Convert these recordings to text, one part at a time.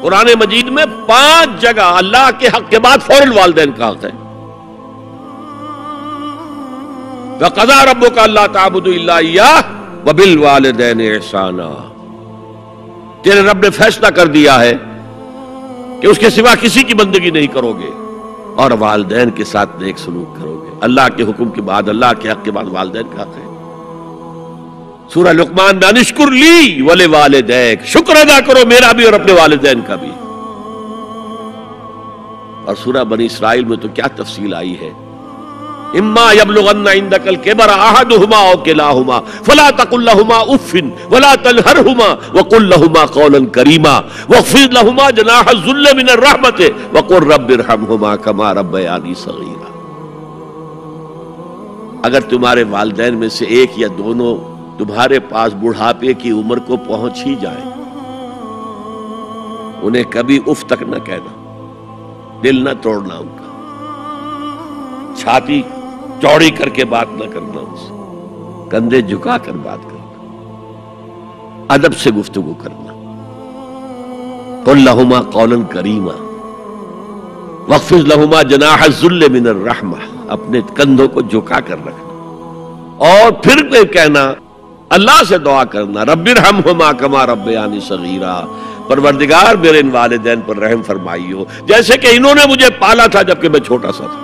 قرآن مجید میں 5 جگہ اللہ کے حق کے بعد فوراً والدین کا حق ہے. وَقَضَىٰ رَبُّكَ أَلَّا تَعْبُدُوا إِلَّا إِيَّاهُ وَبِالْوَالِدَيْنِ إِحْسَانًا. تیرے رب نے فیصلہ کر دیا ہے کہ اس کے سوا کسی کی بندگی نہیں کرو گے اور والدین کے ساتھ نیک سلوک کرو گے. اللہ کے حکم کے بعد، اللہ کے حق کے بعد والدین کا حق ہے. سورہ لقمان میں انشکر لی ولوالدیک، شکر ادا کرو میرا بھی اور اپنے والدین کا بھی. اور سورہ بنی اسرائیل میں تو کیا تفصیل آئی ہے. اما یبلغن عندک الکبر احدہما او کلاہما فلا تقل لہما اف ولا تنہرہما وقل لہما قولا کریما واخفض لہما جناح الذل من الرحمۃ وقل رب ارحمہما کما ربیانی صغیرا. اگر تمہارے والدین میں سے ایک یا دونوں تمہارے پاس بڑھاپے کی عمر کو پہنچ ہی جائے، انہیں کبھی اف تک نہ کہنا، دل نہ توڑنا ان کا، چھاتی چوڑی کر کے بات نہ کرنا، ان سے کندھے جھکا کر بات کرنا، ادب سے گفتگو کرنا. قل لہما قولا کریما واخفض لہما جناح الذل من الرحمہ، اپنے کندھوں کو جھکا کر رکھنا. اور پھر کہنا، اللہ سے دعا کرنا، رب ارحمہما کما ربیانی صغیرا، پروردگار میرے ان والدین پر رحم فرمائیو جیسے کہ انہوں نے مجھے پالا تھا جبکہ میں چھوٹا سا تھا.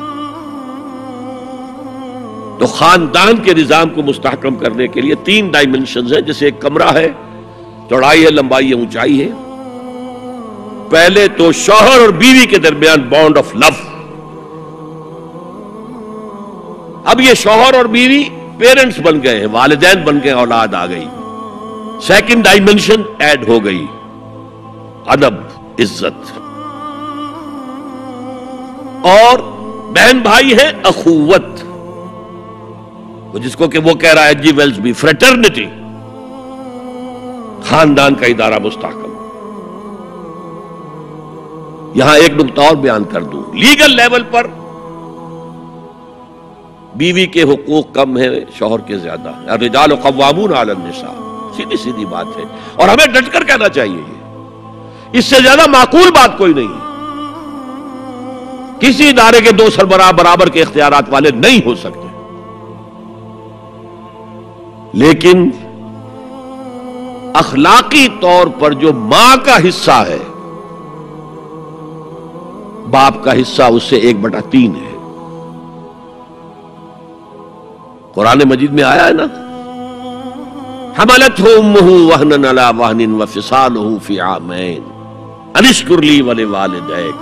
تو خاندان کے نظام کو مستحکم کرنے کے لیے 3 ڈائمنشنز ہیں. جیسے ایک کمرہ ہے، چوڑائی ہے، لمبائی ہے، اونچائی ہے. پہلے تو شوہر اور بیوی کے درمیان بانڈ آف لو. اب یہ شوہر اور بیوی پیرنٹس بن گئے ہیں، والدین بن گئے، اولاد آ گئی. سیکنڈ ڈائمنشن ایڈ ہو گئی، ادب، عزت. اور بہن بھائی ہے، اخوت، جس کو کہ وہ کہہ رہا ہے جی ویلز بھی فریٹرنٹی. خاندان کا ادارہ مستحکم. یہاں ایک نقطہ اور بیان کر دوں. لیگل لیول پر بیوی کے حقوق کم ہیں، شوہر کے زیادہ ہیں. الرجال قوامون علی النساء، سیدھی سیدھی بات ہے اور ہمیں ڈٹ کر کہنا چاہیے. یہ اس سے زیادہ معقول بات کوئی نہیں ہے. کسی ادارے کے 2 سربراہ برابر کے اختیارات والے نہیں ہو سکتے. لیکن اخلاقی طور پر جو ماں کا حصہ ہے، باپ کا حصہ اس سے 1/3 ہے. قرآن مجید میں آیا ہے نا، حملتہ امہ وہنا علی وہن وفصالہ فی عامین ان اشکر لی ولوالدیک.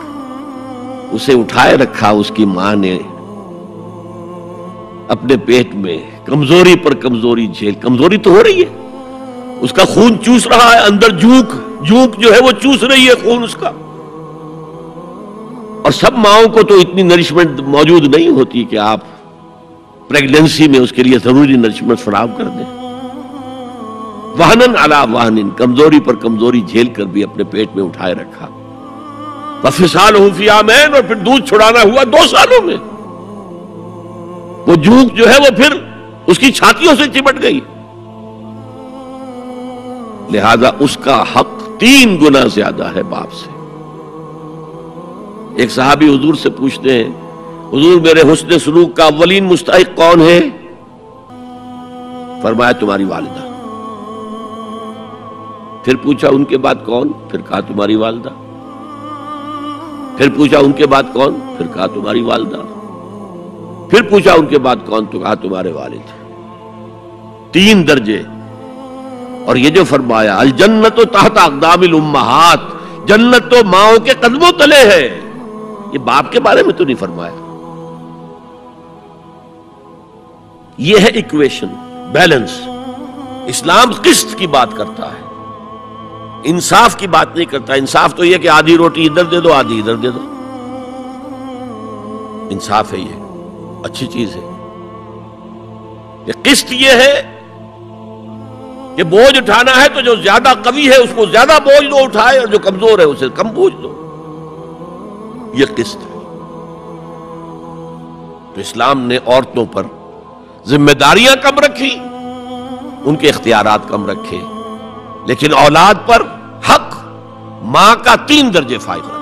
اسے اٹھائے رکھا اس کی ماں نے اپنے پیٹ میں، کمزوری پر کمزوری جھیل. کمزوری تو ہو رہی ہے، اس کا خون چوس رہا ہے اندر، جھونک جو ہے وہ چوس رہی ہے خون اس کا. اور سب ماؤں کو تو اتنی نرشمنٹ موجود نہیں ہوتی کہ آپ پریگننسی میں اس کے لیے ضروری نرشمنٹ فراہم کر دیں. وہنن علی وہن، کمزوری پر کمزوری جھیل کر بھی اپنے پیٹ میں اٹھائے رکھا. وفصالہ فی عامین، اور پھر دودھ چھڑانا ہوا 2 سالوں میں. وہ جھونک جو ہے وہ پھر اس کی چھاتیوں سے چمٹ گئی. لہذا اس کا حق 3 گنا زیادہ ہے باپ سے. ایک صحابی حضور سے پوچھتے ہیں، حضور میرے حسن سلوک کا اولین مستحق کون ہے؟ فرمایا تمہاری والدہ. پھر پوچھا ان کے بعد کون؟ پھر کہا تمہاری والدہ. پھر پوچھا ان کے بعد کون؟ پھر کہا تمہاری والدہ. پھر پوچھا ان کے بعد کون؟ تو کہا تمہارے والد. 3 درجے. اور یہ جو فرمایا الجنت تحت اقدام الامہات، جنت تو ماؤں کے قدموں تلے ہے، یہ باپ کے بارے میں تو نہیں فرمایا. یہ ہے ایکویشن، بیلنس. اسلام قسط کی بات کرتا ہے، انصاف کی بات نہیں کرتا. انصاف تو یہ کہ آدھی روٹی ادھر دے دو آدھی ادھر دے دو، انصاف ہے، یہ اچھی چیز ہے. یہ قسط یہ ہے کہ بوجھ اٹھانا ہے تو جو زیادہ قوی ہے اس کو زیادہ بوجھ دو اٹھائے، اور جو کمزور ہے اسے کم بوجھ دو. یہ قسط ہے. تو اسلام نے عورتوں پر ذمہ داریاں کم رکھی، ان کے اختیارات کم رکھے، لیکن اولاد پر حق ماں کا 3 درجے فائق رکھنا.